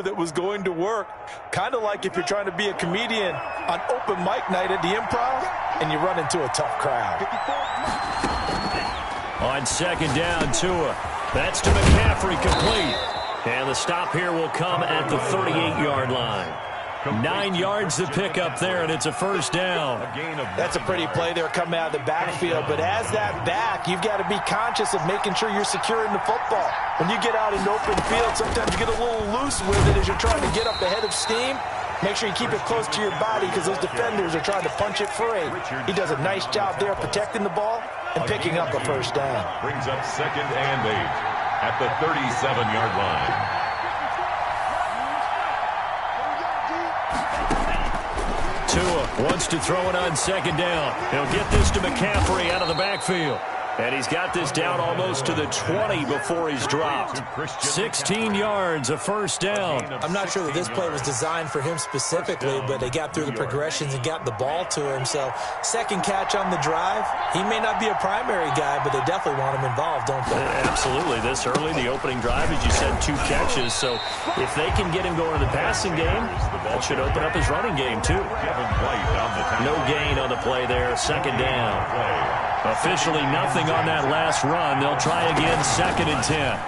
that was going to work. Kind of like if you're trying to be a comedian on open mic night at the Improv and you run into a tough crowd. On second down, Tua. That's to McCaffrey, complete. And the stop here will come at the 38-yard line. 9 yards to pick up there, and it's a first down. That's a pretty play there coming out of the backfield, but as that back, you've got to be conscious of making sure you're securing the football. When you get out in open field, sometimes you get a little loose with it as you're trying to get up ahead of steam. Make sure you keep it close to your body because those defenders are trying to punch it free. He does a nice job there protecting the ball and picking up a first down. Brings up 2nd and 8 at the 37-yard line. Tua wants to throw it on second down. He'll get this to McCaffrey out of the backfield. And he's got this down almost to the 20 before he's dropped. 16 yards, a first down. I'm not sure that this play was designed for him specifically, but they got through the progressions and got the ball to him. So, second catch on the drive. He may not be a primary guy, but they definitely want him involved, don't they? Absolutely. This early, the opening drive, as you said, 2 catches. So, if they can get him going in the passing game, that should open up his running game, too. No gain on the play there. Second down. Officially nothing on that last run. They'll try again, 2nd and 10.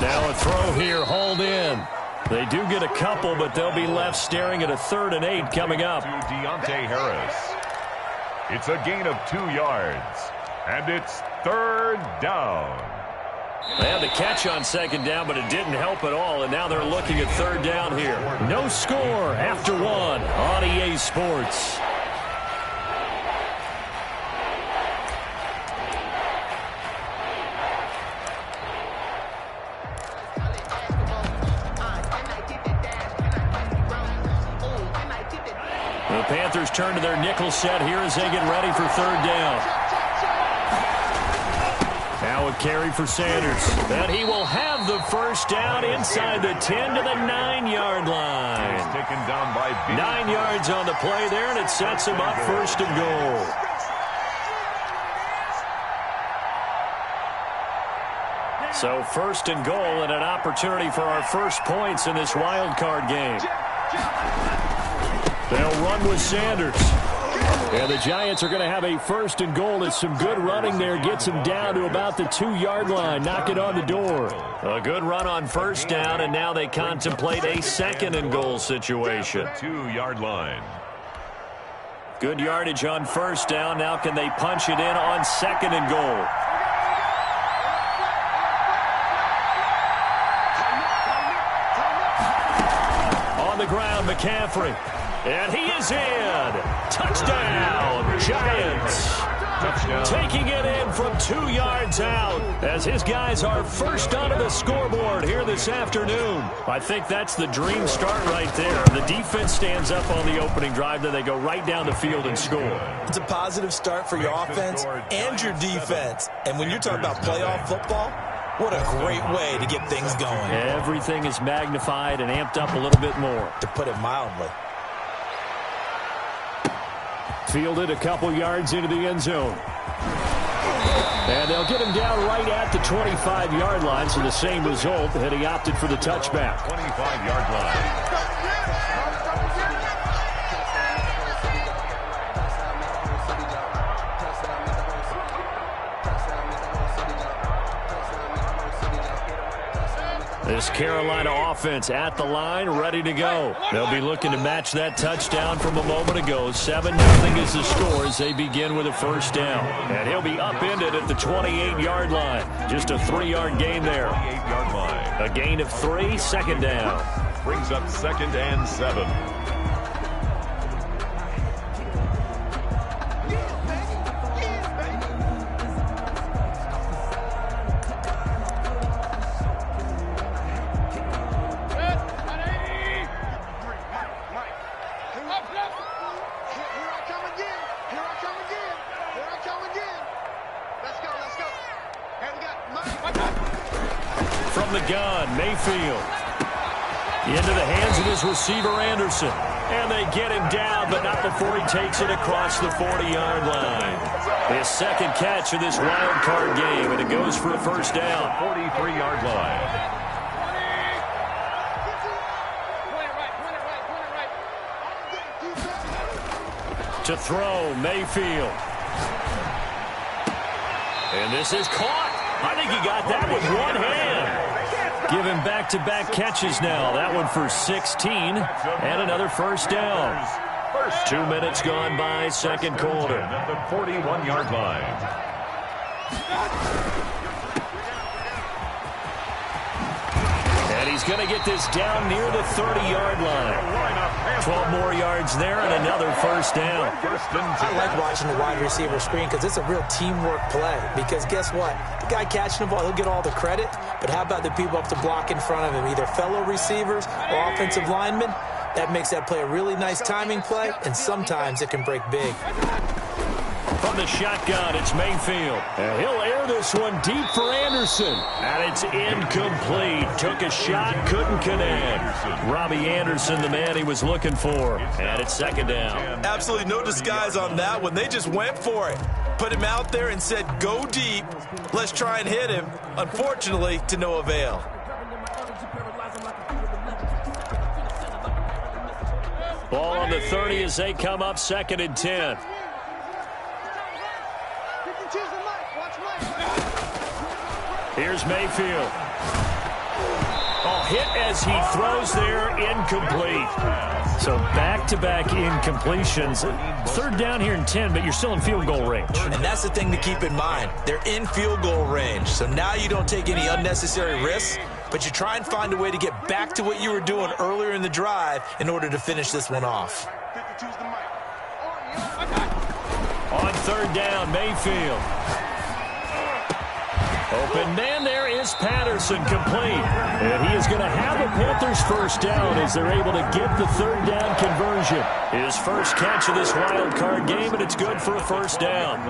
Now a throw here, hauled in. They do get a couple, but they'll be left staring at a 3rd and 8 coming up. To Deontay Harris. It's a gain of 2 yards, and it's 3rd down. They had the catch on second down, but it didn't help at all, and now they're looking at 3rd down here. No score after 1 on EA Sports. The Panthers turn to their nickel set here as they get ready for 3rd down. Now a carry for Sanders. And he will have the first down inside the 10 to the 9-yard line. He's taken down by 9 yards on the play there, and it sets him up 1st and goal. So 1st and goal and an opportunity for our first points in this wild card game. They'll run with Sanders. And the Giants are going to have a 1st and goal. It's some good running there. Gets him down to about the 2-yard line. Knock it on the door. A good run on 1st down, and now they contemplate a 2nd and goal situation. 2-yard line. Good yardage on 1st down. Now can they punch it in on 2nd and goal? On the ground, McCaffrey. And he is in. Touchdown, Giants. Touchdown. Taking it in from 2 yards out as his guys are first onto the scoreboard here this afternoon. I think that's the dream start right there. The defense stands up on the opening drive, then they go right down the field and score. It's a positive start for your offense and your defense. And when you're talking about playoff football, what a great way to get things going. Everything is magnified and amped up a little bit more. To put it mildly. Fielded a couple yards into the end zone. And they'll get him down right at the 25-yard line, so the same result, and he opted for the touchback. 25-yard line. This Carolina offense at the line, ready to go. They'll be looking to match that touchdown from a moment ago. 7-0 is the score as they begin with a 1st down. And he'll be upended at the 28-yard line. Just a 3-yard gain there. 28-yard line. A gain of 3, 2nd down. Brings up 2nd and 7. From the gun, Mayfield. Into the hands of his receiver, Anderson. And they get him down, but not before he takes it across the 40-yard line. His 2nd catch of this wild card game, and it goes for a 1st down. 43-yard line. To throw, Mayfield. And this is caught. I think he got that with one hand. Give him back-to-back catches now. That one for 16 and another first down. 2 minutes gone by, second quarter. At the 41-yard line. And he's going to get this down near the 30-yard line. 12 more yards there and another first down. I like watching the wide receiver screen because it's a real teamwork play. Because guess what? The guy catching the ball, he'll get all the credit. But how about the people up to block in front of him, either fellow receivers or offensive linemen? That makes that play a really nice timing play, and sometimes it can break big. From the shotgun, it's Mayfield. And he'll air this one deep for Anderson. And it's incomplete. Took a shot, couldn't connect. Robbie Anderson, the man he was looking for. And it's second down. Absolutely no disguise on that one. They just went for it. Put him out there and said, go deep. Let's try and hit him. Unfortunately, to no avail. Ball on the 30 as they come up, 2nd and 10. Here's Mayfield. Oh, hit as he throws there, incomplete. So back-to-back incompletions. Third down here in 10, but you're still in field goal range. And that's the thing to keep in mind. They're in field goal range. So now you don't take any unnecessary risks, but you try and find a way to get back to what you were doing earlier in the drive in order to finish this one off. On third down, Mayfield. Open man there is Patterson, complete. And he is going to have a Panthers first down as they're able to get the third down conversion. His first catch of this wild card game, and it's good for a first down.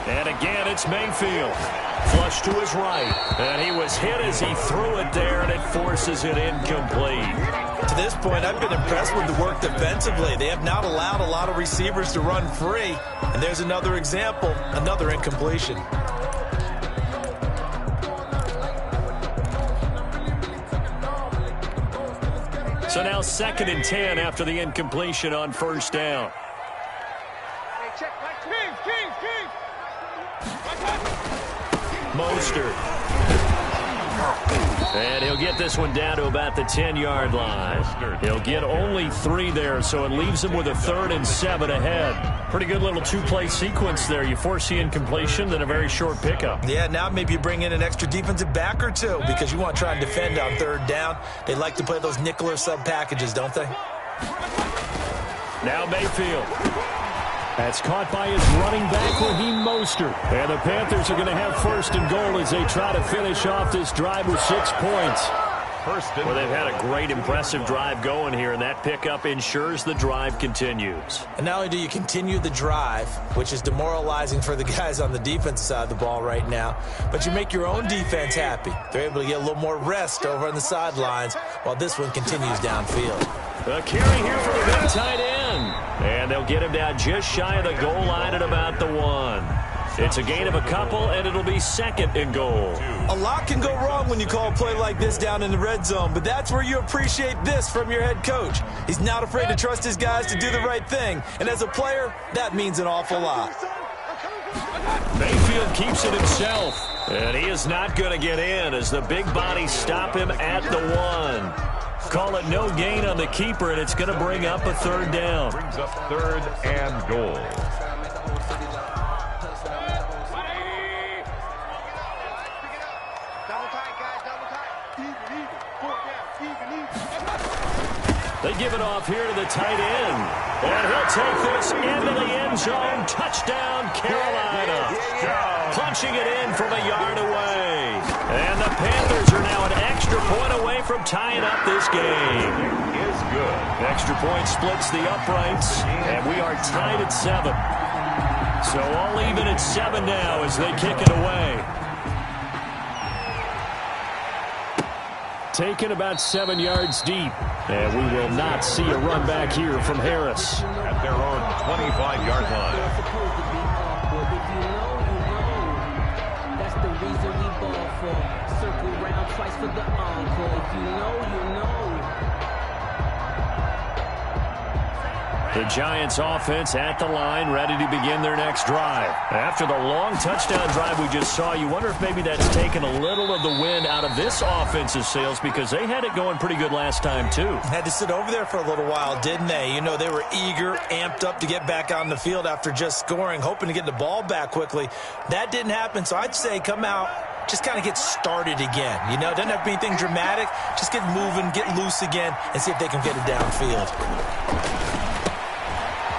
And again, it's Mayfield. Flush to his right. And he was hit as he threw it there, and it forces it incomplete. To this point, I've been impressed with the work defensively. They have not allowed a lot of receivers to run free. And there's another example, another incompletion. So now 2nd and 10 after the incompletion on first down. Mostert. And he'll get this one down to about the 10-yard line. He'll get only 3 there, so it leaves him with a 3rd and 7 ahead. Pretty good little two-play sequence there. You force the incompletion, then a very short pickup. Yeah, now maybe you bring in an extra defensive back or two because you want to try and defend on third down. They like to play those nickel or sub packages, don't they? Now Mayfield. That's caught by his running back, Raheem Mostert. And the Panthers are going to have 1st and goal as they try to finish off this drive with 6 points. Well, they've had a great, impressive drive going here, and that pickup ensures the drive continues. And not only do you continue the drive, which is demoralizing for the guys on the defensive side of the ball right now, but you make your own defense happy. They're able to get a little more rest over on the sidelines while this one continues downfield. A carry here for the big tight end. And they'll get him down just shy of the goal line at about the 1. It's a gain of a couple, and it'll be 2nd and goal. A lot can go wrong when you call a play like this down in the red zone, but that's where you appreciate this from your head coach. He's not afraid to trust his guys to do the right thing, and as a player, that means an awful lot. Mayfield keeps it himself, and he is not going to get in as the big bodies stop him at the 1. Call it no gain on the keeper, and it's going to bring up a 3rd down. Brings up 3rd and goal. They give it off here to the tight end. And he'll take this into the end zone. Touchdown, Carolina. Punching it in from a yard away. And the Panthers are now an extra point away from tying up this game. Is good. Extra point splits the uprights, and we are tied at 7. So all even at 7 now as they kick it away. taken about 7 yards deep. And we will not see a run back here from Harris. At their own 25-yard line. That's the reason we ball for. Circle round twice for the encore. If you know, you know. The Giants offense at the line, ready to begin their next drive. After the long touchdown drive we just saw, you wonder if maybe that's taken a little of the wind out of this offense's sails, because they had it going pretty good last time too. Had to sit over there for a little while, didn't they? You know, they were eager, amped up to get back on the field after just scoring, hoping to get the ball back quickly. That didn't happen, so I'd say come out, just kind of get started again. You know, doesn't have to be anything dramatic. Just get moving, get loose again, and see if they can get it downfield.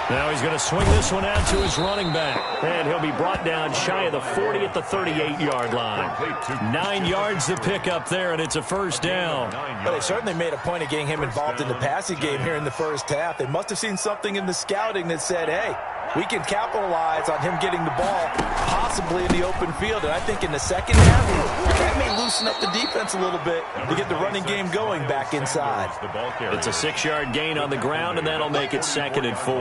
Now he's going to swing this one out to his running back. And he'll be brought down shy of the 40 at the 38-yard line. 9 yards to pick up there, and it's a first down. Well, they certainly made a point of getting him involved in the passing game here in the first half. They must have seen something in the scouting that said, hey, we can capitalize on him getting the ball possibly in the open field. And I think in the second half, that may loosen up the defense a little bit to get the running game going back inside. It's a 6-yard gain on the ground, and that'll make it 2nd and 4.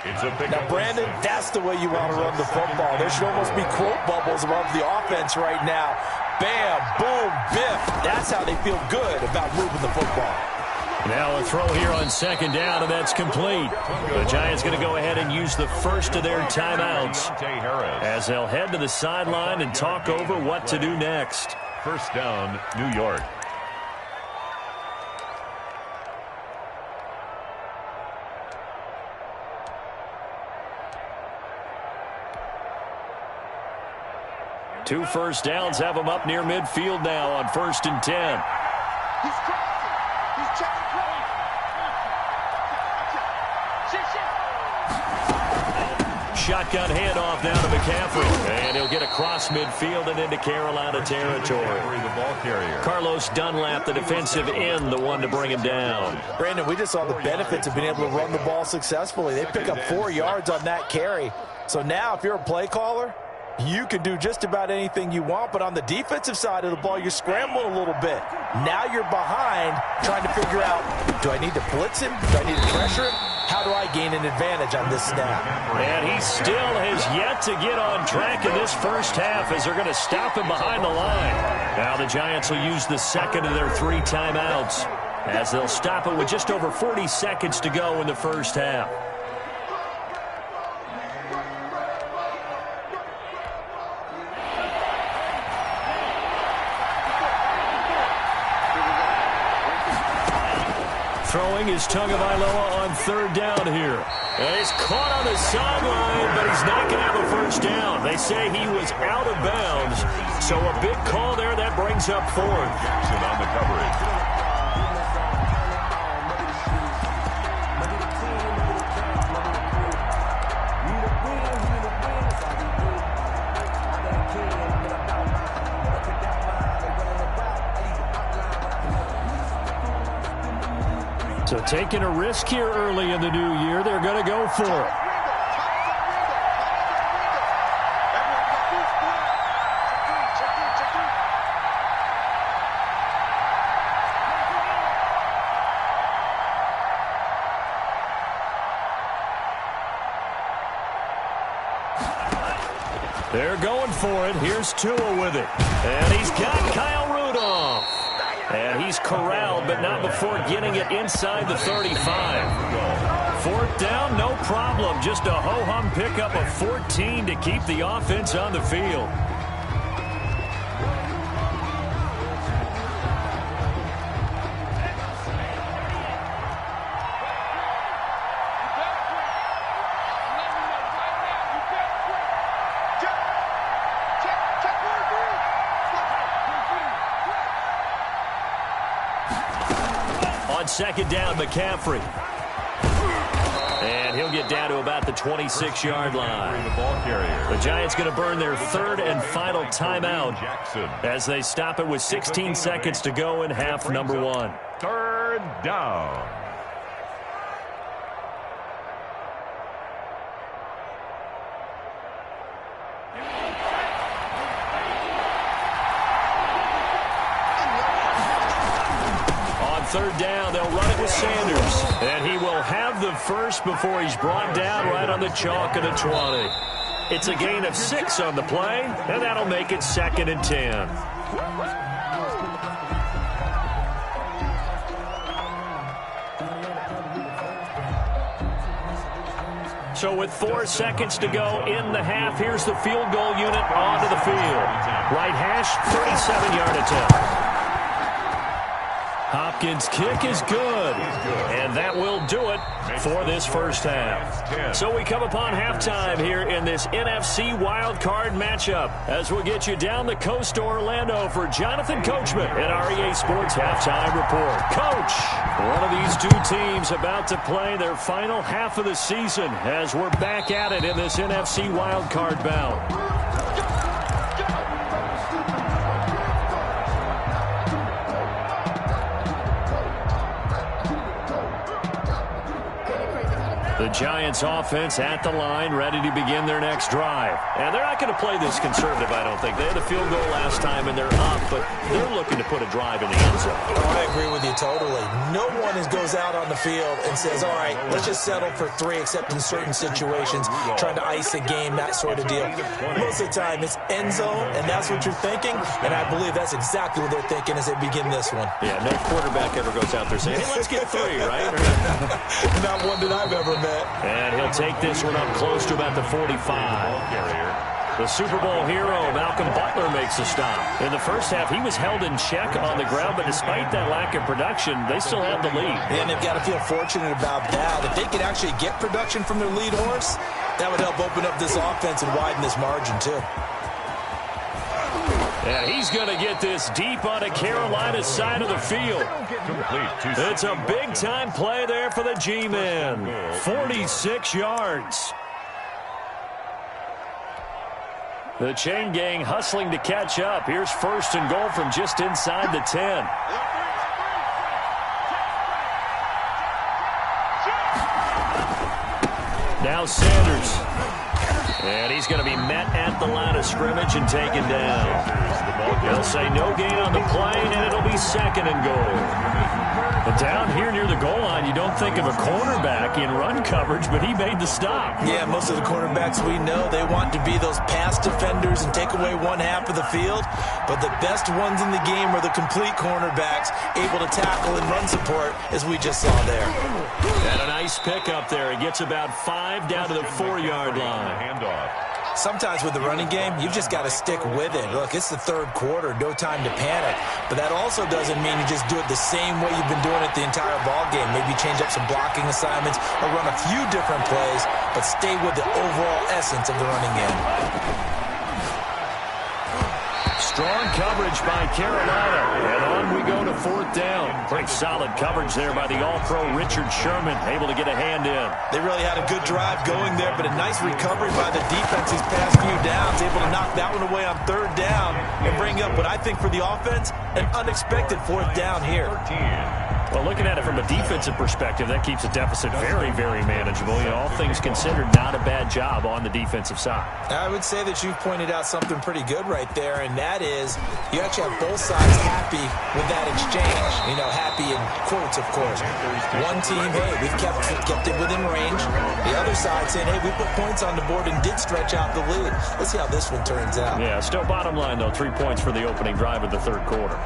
Now, Brandon, that's the way you want to run the football. There should almost be quote bubbles above the offense right now. Bam, boom, biff. That's how they feel good about moving the football. Now a throw here on 2nd down, and that's complete. The Giants going to go ahead and use the first of their timeouts as they'll head to the sideline and talk over what to do next. First down, New York. Two first downs have them up near midfield now on 1st and 10. Shotgun handoff now to McCaffrey. And he'll get across midfield and into Carolina territory. Carlos Dunlap, the defensive end, the one to bring him down. Brandon, we just saw the benefits of being able to run the ball successfully. They pick up 4 yards on that carry. So now if you're a play caller, you can do just about anything you want, but on the defensive side of the ball, you're scrambling a little bit. Now you're behind trying to figure out, do I need to blitz him? Do I need to pressure him? How do I gain an advantage on this snap? And he still has yet to get on track in this first half as they're going to stop him behind the line. Now the Giants will use the second of their 3 timeouts as they'll stop it with just over 40 seconds to go in the first half. Throwing is Tagovailoa on 3rd down here. And he's caught on the sideline, but he's not going to have a first down. They say he was out of bounds. So a big call there that brings up 4th. Jackson on the coverage. So taking a risk here early in the new year, they're going to go for it. They're going for it. Here's Tua with it. And he's got Kyle Rudolph. And he's corralled, but not before getting it inside the 35. 4th down, no problem. Just a ho-hum pickup of 14 to keep the offense on the field. On 2nd down, McCaffrey. And he'll get down to about the 26-yard line. The Giants going to burn their 3rd and final timeout as they stop it with 16 seconds to go in half number 1. 3rd down. third down. They'll run it with Sanders. And he will have the first before he's brought down right on the chalk of the 20. It's a gain of 6 on the play, and that'll make it 2nd and 10. So with 4 seconds to go in the half, here's the field goal unit onto the field. Right hash, 37-yard attempt. Hopkins' kick is good, and that will do it for this first half. So we come upon halftime here in this NFC wildcard matchup as we'll get you down the coast to Orlando for Jonathan Coachman at REA Sports Halftime Report. Coach, one of these two teams about to play their final half of the season as we're back at it in this NFC wildcard bout. The Giants offense at the line, ready to begin their next drive. And they're not going to play this conservative, I don't think. They had a field goal last time, and they're up, but they're looking to put a drive in the end zone. Oh, I agree with you totally. No one goes out on the field and says, all right, let's just settle for 3, except in certain situations, trying to ice the game, that sort of deal. Most of the time, it's end zone, and that's what you're thinking, and I believe that's exactly what they're thinking as they begin this one. Yeah, no quarterback ever goes out there saying, hey, let's get 3, right? Not one that I've ever met. And he'll take this one up close to about the 45. The Super Bowl hero, Malcolm Butler, makes a stop. In the first half, he was held in check on the ground, but despite that lack of production, they still have the lead. And they've got to feel fortunate about that. If they could actually get production from their lead horse, that would help open up this offense and widen this margin, too. And he's going to get this deep on a Carolina side of the field. It's a big-time play there for the G-Men. 46 yards. The chain gang hustling to catch up. Here's 1st and goal from just inside the 10. Now Sanders. And he's going to be met at the line of scrimmage and taken down. They'll say no gain on the play, and it'll be 2nd and goal. But down here near the goal line, you don't think of a cornerback in run coverage, but he made the stop. Yeah, most of the cornerbacks we know, they want to be those pass defenders and take away one half of the field. But the best ones in the game are the complete cornerbacks, able to tackle and run support, as we just saw there. And a nice pickup there. He gets about 5 down to the 4-yard line. Handoff. Sometimes with the running game, you've just got to stick with it. Look, it's the 3rd quarter, no time to panic. But that also doesn't mean you just do it the same way you've been doing it the entire ball game. Maybe change up some blocking assignments or run a few different plays, but stay with the overall essence of the running game. Strong coverage by Carolina. And on we go to 4th down. Pretty solid coverage there by the All-Pro Richard Sherman, able to get a hand in. They really had a good drive going there, but a nice recovery by the defense these past few downs, able to knock that one away on 3rd down and bring up what I think for the offense, an unexpected 4th down here. Well, looking at it from a defensive perspective, that keeps the deficit very, very manageable. You know, all things considered, not a bad job on the defensive side. I would say that you've pointed out something pretty good right there, and that is you actually have both sides happy with that exchange. You know, happy in quotes, of course. One team, hey, we've kept it within range. The other side saying, hey, we put points on the board and did stretch out the lead. Let's see how this one turns out. Yeah, still bottom line, though, 3 points for the opening drive of the 3rd quarter.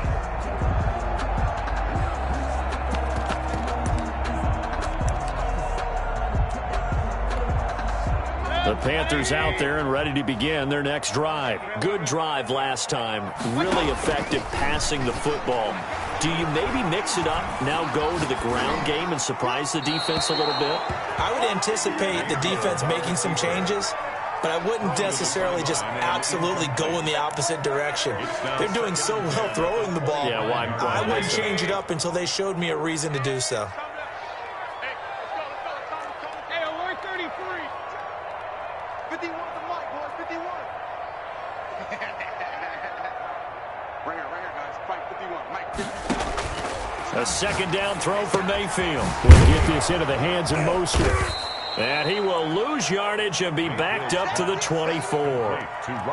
The Panthers out there and ready to begin their next drive. Good drive last time. Really effective passing the football. Do you maybe mix it up, now go to the ground game and surprise the defense a little bit? I would anticipate the defense making some changes, but I wouldn't necessarily just absolutely go in the opposite direction. They're doing so well throwing the ball. Yeah, why I wouldn't change it up until they showed me a reason to do so. A 2nd down throw for Mayfield. We'll get this into the hands of Mostert. And he will lose yardage and be backed up to the 24.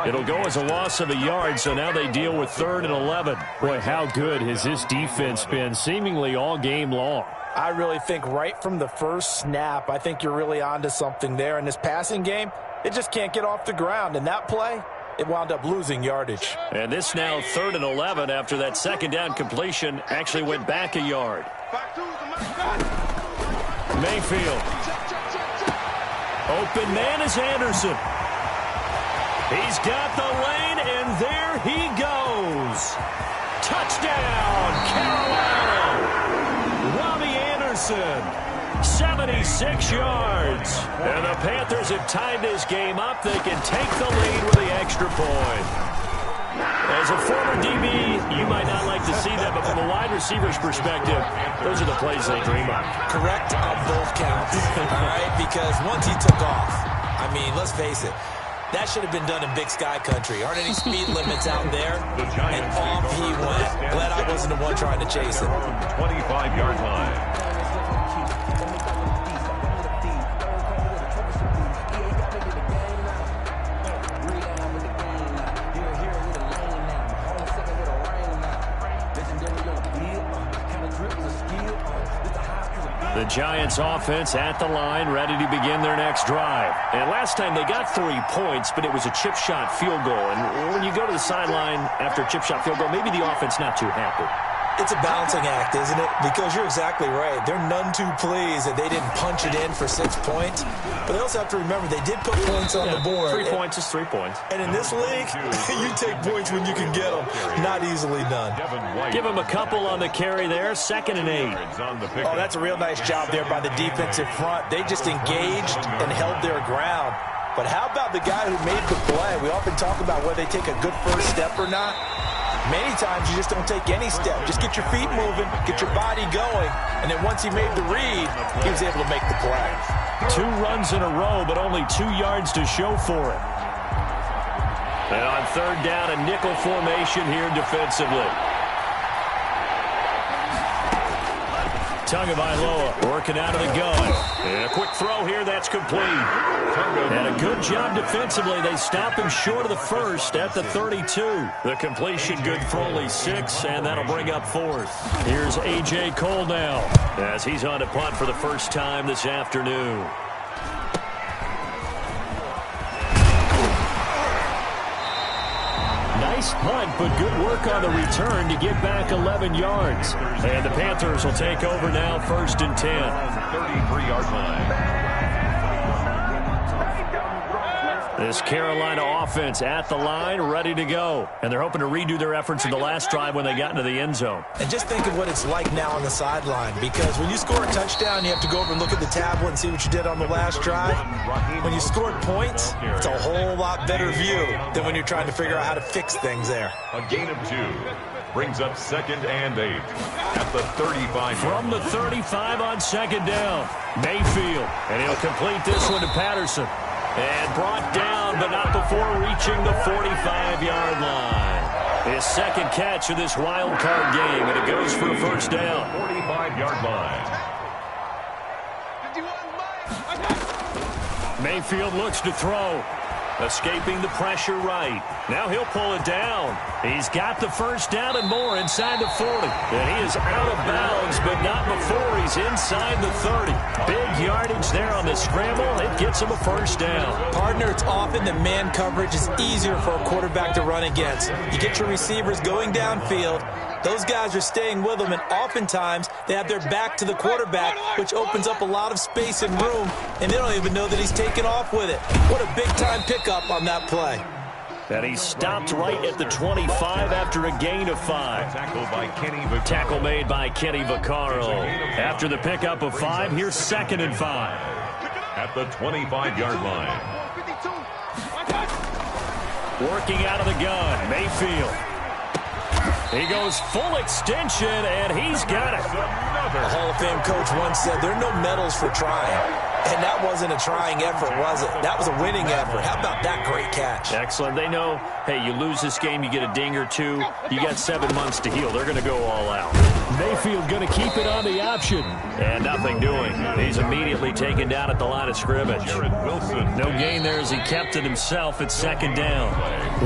It'll go as a loss of a yard, so now they deal with 3rd and 11. Boy, how good has this defense been seemingly all game long? I really think right from the first snap, I think you're really onto something there. In this passing game, it just can't get off the ground. And that play, it wound up losing yardage. And this now 3rd and 11 after that second down completion actually went back a yard. Mayfield. Open man is Anderson. He's got the lane, and there he goes. Touchdown, Carolina. Robbie Anderson, 76 yards. And the Panthers have tied this game up. They can take the lead with the extra point. As a former DB, you might not like to see that, but from a wide receiver's perspective, those are the plays they dream of. Correct on both counts, all right? Because once he took off, I mean, let's face it, that should have been done in Big Sky country. Aren't any speed limits out there? And off he went. Glad I wasn't the one trying to chase it. 25-yard line. The Giants offense at the line, ready to begin their next drive. And last time they got 3 points, but it was a chip shot field goal. And when you go to the sideline after a chip shot field goal, maybe the offense not too happy. It's a balancing act, isn't it? Because you're exactly right. They're none too pleased that they didn't punch it in for 6 points. But they also have to remember they did put points on the board. 3 points is 3 points. And in this league, you take points when you can get them. Not easily done. Give them a couple on the carry there. 2nd and 8. Oh, that's a real nice job there by the defensive front. They just engaged and held their ground. But how about the guy who made the play? We often talk about whether they take a good first step or not. Many times you just don't take any step. Just get your feet moving, get your body going, and then once he made the read, he was able to make the play. 2 runs in a row, but only 2 yards to show for it. And on 3rd down, a nickel formation here defensively. Tagovailoa working out of the gun. And a quick throw here, that's complete. And a good job defensively. They stop him short of the first at the 32. The completion good for only 6, and that'll bring up 4th. Here's A.J. Cole now as he's on to punt for the first time this afternoon. Nice punt, but good work on the return to get back 11 yards. And the Panthers will take over now, 1st and 10. 33-yard line. This Carolina offense at the line, ready to go. And they're hoping to redo their efforts in the last drive when they got into the end zone. And just think of what it's like now on the sideline, because when you score a touchdown, you have to go over and look at the tablet and see what you did on the last drive. When you scored points, it's a whole lot better view than when you're trying to figure out how to fix things there. A gain of 2 brings up 2nd and 8 at the 35. From the 35 on 2nd down, Mayfield. And he'll complete this one to Patterson. And brought down, but not before reaching the 45-yard line. His 2nd catch of this wild card game, and it goes for a 1st down. 45-yard line. Mayfield looks to throw. Escaping the pressure right. Now he'll pull it down. He's got the 1st down and more inside the 40. And he is out of bounds, but not before he's inside the 30. Big yardage there on the scramble. It gets him a 1st down. Partner, it's often that man coverage is easier for a quarterback to run against. You get your receivers going downfield. Those guys are staying with them, and oftentimes they have their back to the quarterback, which opens up a lot of space and room, and they don't even know that he's taken off with it. What a big-time pickup on that play. And he stopped right at the 25 after a gain of 5. Tackle made by Kenny Vaccaro. After the pickup of 5, here's 2nd and 5. At the 25-yard line. Working out of the gun, Mayfield. He goes full extension, and he's got it. A Hall of Fame coach once said, there are no medals for trying. And that wasn't a trying effort, was it? That was a winning effort. How about that great catch? Excellent. They know, hey, you lose this game, you get a ding or 2. You got 7 months to heal. They're going to go all out. Mayfield backfield going to keep it on the option. And nothing doing. He's immediately taken down at the line of scrimmage. No gain there as he kept it himself at second down.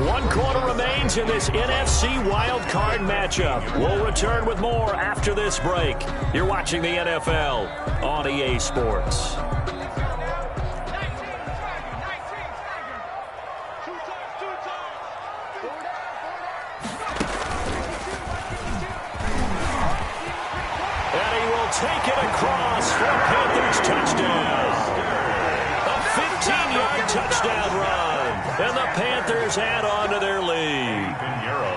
1 quarter remains in this NFC Wild Card matchup. We'll return with more after this break. You're watching the NFL on EA Sports. Take it across for Panthers touchdown. A 15-yard touchdown run. And the Panthers add on to their lead.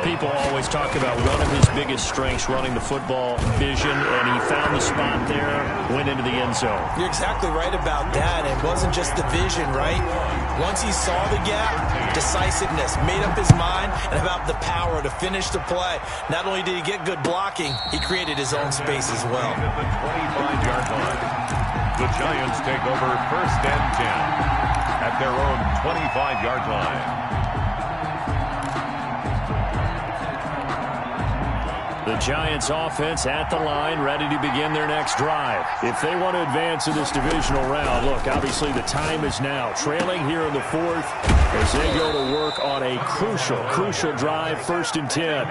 People always talk about one of his biggest strengths, running the football, vision, and he found the spot there, went into the end zone. You're exactly right about that. It wasn't just the vision, right? Once he saw the gap, decisiveness, made up his mind, and about the power to finish the play. Not only did he get good blocking, he created his own space as well. At the 25-yard line, the Giants take over 1st and 10 at their own 25-yard line. The Giants offense at the line, ready to begin their next drive. If they want to advance in this divisional round, look, obviously the time is now. Trailing here in the 4th as they go to work on a crucial drive, 1st and 10.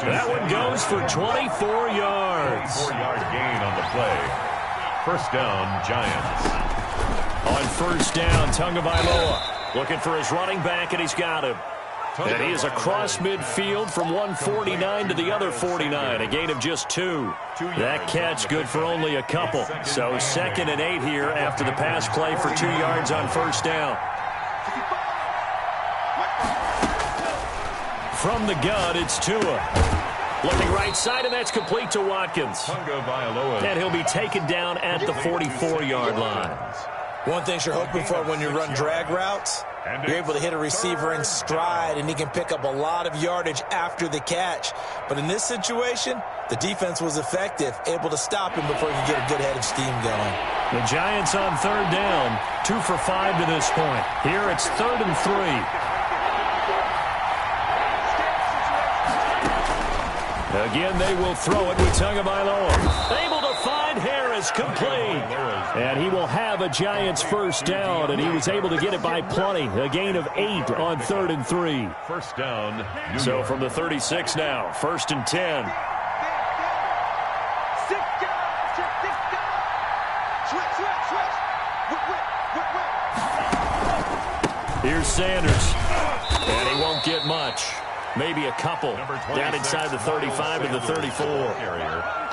That one goes for 24 yards. 4-yard gain on the play. 1st down, Giants. On 1st down, Tagovailoa looking for his running back, and he's got him. And he is across midfield from 149 to the other 49, a gain of just 2. That catch good for only a couple. So 2nd and 8 here after the pass play for 2 yards on 1st down. From the gun, it's Tua. Looking right side, and that's complete to Watkins. And he'll be taken down at the 44-yard line. One thing you're hoping for when you run drag routes, you're able to hit a receiver in stride, and he can pick up a lot of yardage after the catch. But in this situation, the defense was effective, able to stop him before he could get a good head of steam going. The Giants on 3rd down, 2 for 5 to this point. Here it's 3rd and 3. Again, they will throw it with Tagovailoa. Able to find Harris, complete. And he will have a Giants 1st down, and he was able to get it by plenty. A gain of 8 on 3rd and 3. 1st down. So from the 36 now, 1st and 10. Here's Sanders. And he won't get much. Maybe a couple. Down inside the 35 and the 34.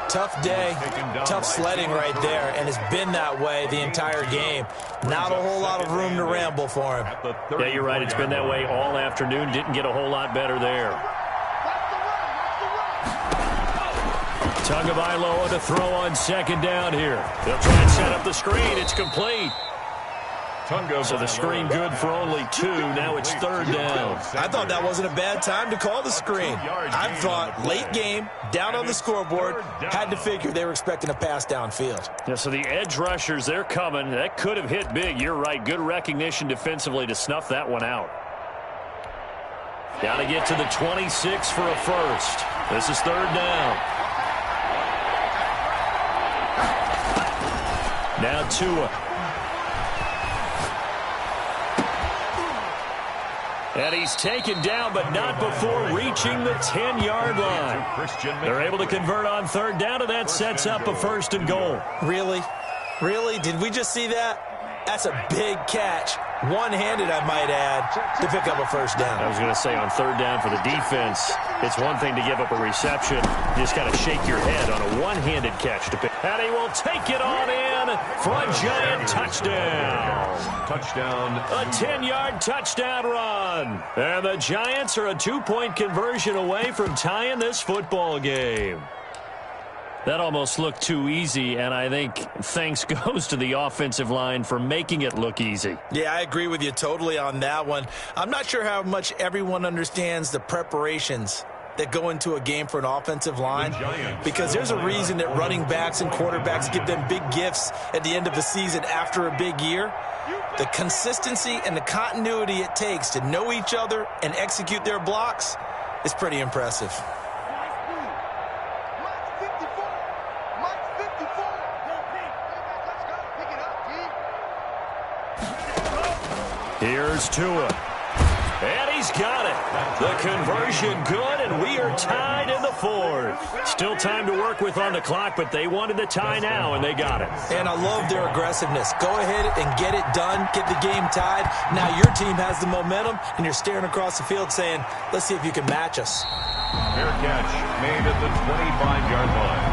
Tough day, tough sledding right there, and it's been that way the entire game. Not a whole lot of room to ramble for him. Yeah, you're right. It's been that way all afternoon. Didn't get a whole lot better there. Tagovailoa to throw on 2nd down here. They'll try and set up the screen. It's complete. So the screen good for only 2. Now it's 3rd down. I thought that wasn't a bad time to call the screen. I thought late game, down on the scoreboard, had to figure they were expecting a pass downfield. Yeah, so the edge rushers, they're coming. That could have hit big. You're right. Good recognition defensively to snuff that one out. Got to get to the 26 for a first. This is 3rd down. Now Tua. And he's taken down, but not before reaching the 10-yard line. They're able to convert on 3rd down, and that sets up a 1st and goal. Really? Really? Did we just see that? That's a big catch. One-handed, I might add, to pick up a 1st down. I was going to say on 3rd down for the defense, it's one thing to give up a reception. You just got to shake your head on a one-handed catch to pick. And he will take it on in for a Giant touchdown. Touchdown. A 10-yard touchdown run. And the Giants are a 2-point conversion away from tying this football game. That almost looked too easy, and I think thanks goes to the offensive line for making it look easy. Yeah, I agree with you totally on that one. I'm not sure how much everyone understands the preparations that go into a game for an offensive line, because there's a reason that running backs and quarterbacks get them big gifts at the end of the season after a big year. The consistency and the continuity it takes to know each other and execute their blocks is pretty impressive. Here's Tua. And he's got it. The conversion good, and we are tied in the fourth. Still time to work with on the clock, but they wanted the tie now, and they got it. And I love their aggressiveness. Go ahead and get it done. Get the game tied. Now your team has the momentum, and you're staring across the field saying, let's see if you can match us. Fair catch made at the 25-yard line.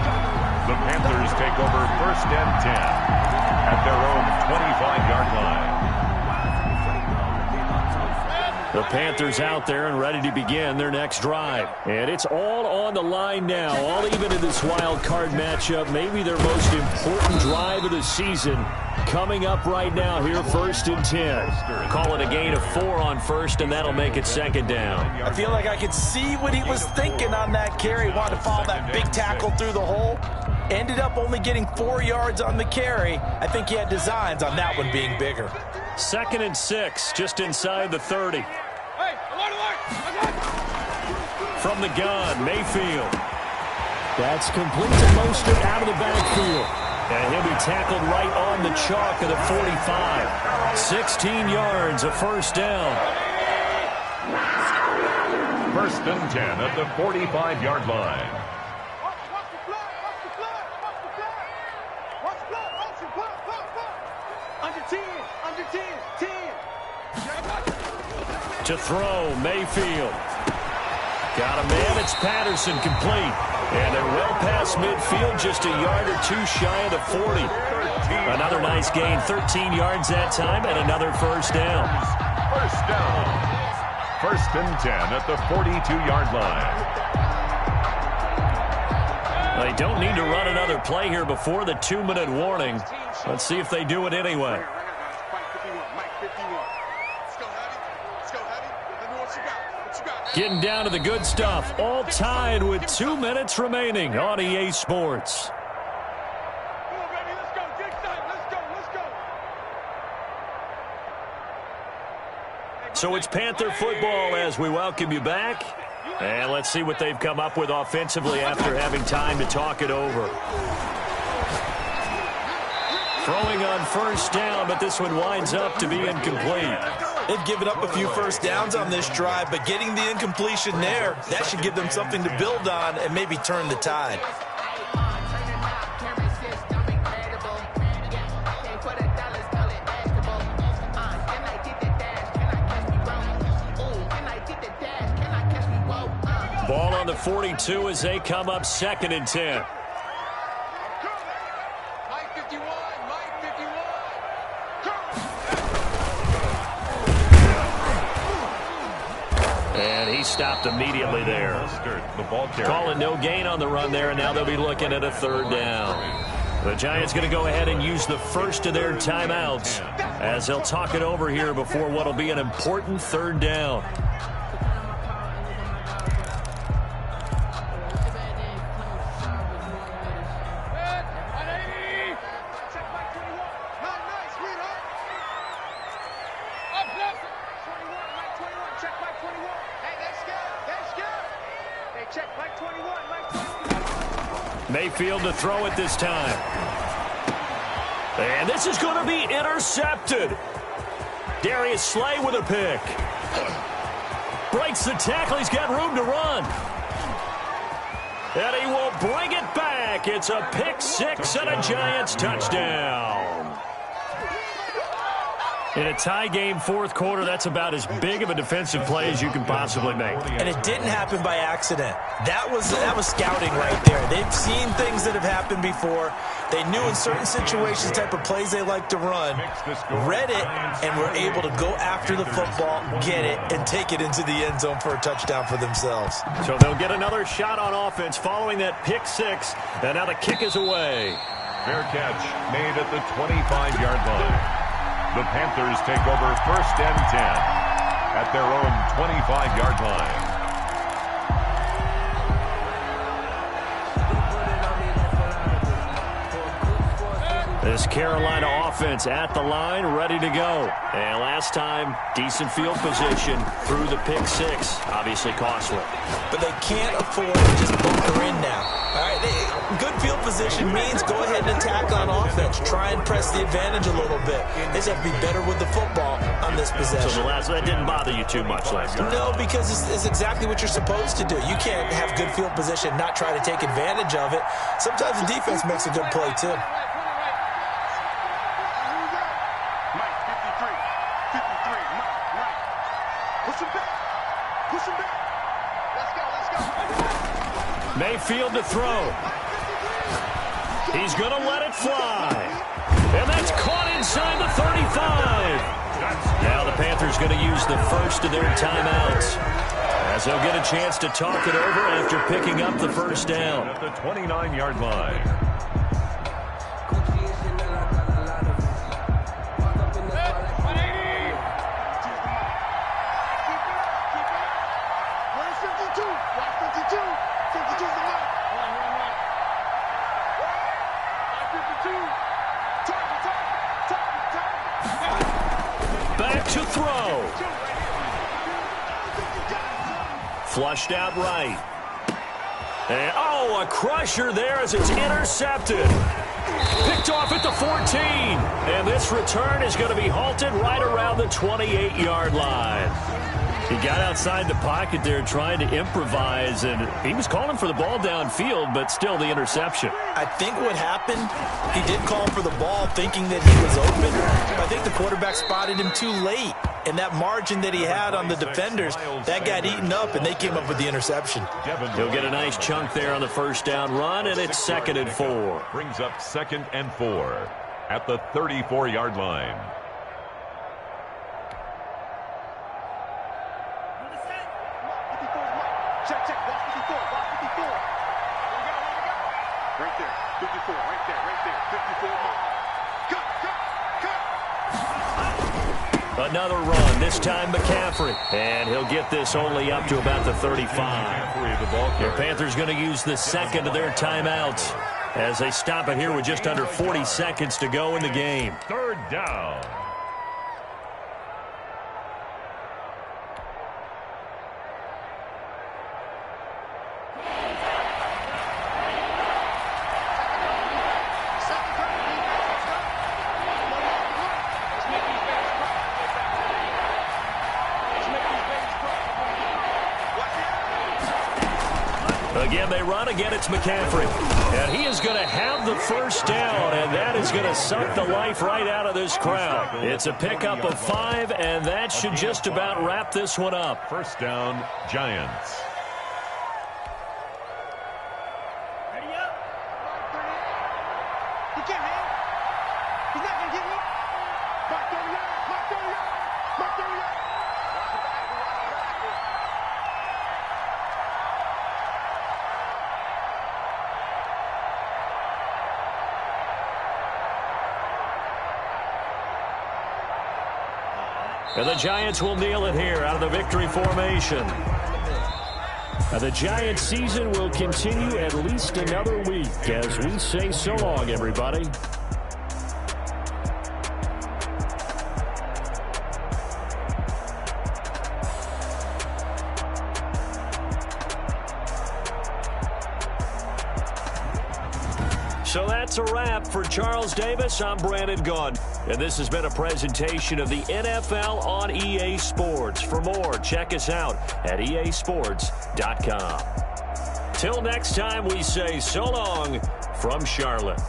The Panthers take over 1st and 10 at their own 25-yard line. The Panthers out there and ready to begin their next drive. And it's all on the line now, all even in this wild card matchup. Maybe their most important drive of the season coming up right now here, 1st and 10. Call it a gain of 4 on first, and that'll make it 2nd down. I feel like I could see what he was thinking on that carry. Wanted to follow that big tackle through the hole. Ended up only getting 4 yards on the carry. I think he had designs on that one being bigger. 2nd and 6, just inside the 30. From the gun, Mayfield. That's complete to Mostert out of the backfield. And he'll be tackled right on the chalk of the 45. 16 yards, a 1st down. 1st and 10 at the 45-yard line. To throw, Mayfield. Got a man, it's Patterson, complete. And they're well past midfield, just a yard or two shy of the 40. Another nice gain, 13 yards that time, and another 1st down. 1st down. 1st and 10 at the 42-yard line. They don't need to run another play here before the 2-minute warning. Let's see if they do it anyway. Getting down to the good stuff. All tied with 2 minutes remaining on EA Sports. So it's Panther football as we welcome you back. And let's see what they've come up with offensively after having time to talk it over. Throwing on 1st down, but this one winds up to be incomplete. They've given up a few 1st downs on this drive, but getting the incompletion there, that should give them something to build on and maybe turn the tide. Ball on the 42 as they come up 2nd and 10. And he stopped immediately there. Calling no gain on the run there, and now they'll be looking at a 3rd down. The Giants going to go ahead and use the first of their timeouts as they'll talk it over here before what will be an important 3rd down. Mayfield to throw it this time. And this is going to be intercepted. Darius Slay with a pick. Breaks the tackle. He's got room to run. And he will bring it back. It's a pick 6 and a Giants touchdown. In a tie game 4th quarter, that's about as big of a defensive play as you can possibly make. And it didn't happen by accident. That was scouting right there. They've seen things that have happened before. They knew in certain situations type of plays they like to run, read it, and were able to go after the football, get it, and take it into the end zone for a touchdown for themselves. So they'll get another shot on offense following that pick 6, and now the kick is away. Fair catch made at the 25-yard line. The Panthers take over 1st and 10 at their own 25-yard line. This Carolina offense at the line, ready to go. And last time, decent field position through the pick 6. Obviously costly. But they can't afford to just bunker in now. All right, good field position. position means go ahead and attack on offense. Try and press the advantage a little bit. They just have to be better with the football on this possession. So that didn't bother you too much last time? No, because it's exactly what you're supposed to do. You can't have good field position, not try to take advantage of it. Sometimes the defense makes a good play, too. Mayfield to throw. He's going to let it fly. And that's caught inside the 35. Now the Panthers going to use the first of their timeouts, as they'll get a chance to talk it over after picking up the first down. At the 29-yard line. Back to throw. Flushed out right. And, oh, a crusher there as it's intercepted. Picked off at the 14. And this return is going to be halted right around the 28-yard line. He got outside the pocket there trying to improvise, and he was calling for the ball downfield, but still the interception. I think what happened, he did call for the ball thinking that he was open. I think the quarterback spotted him too late, and that margin that he had on the defenders, that got eaten up, and they came up with the interception. He'll get a nice chunk there on the first down run, and it's 2nd and 4. Brings up 2nd and 4 at the 34-yard line. Another run, this time McCaffrey. And he'll get this only up to about the 35. The Panthers going to use the second of their timeouts as they stop it here with just under 40 seconds to go in the game. 3rd down. Again, they run. Again, it's McCaffrey. And he is going to have the first down, and that is going to suck the life right out of this crowd. It's a pickup of 5, and that should just about wrap this one up. First down, Giants. And the Giants will kneel it here out of the victory formation. And the Giants season will continue at least another week as we say so long, everybody. So that's a wrap for Charles Davis. I'm Brandon Gunn. And this has been a presentation of the NFL on EA Sports. For more, check us out at easports.com. Till next time, we say so long from Charlotte.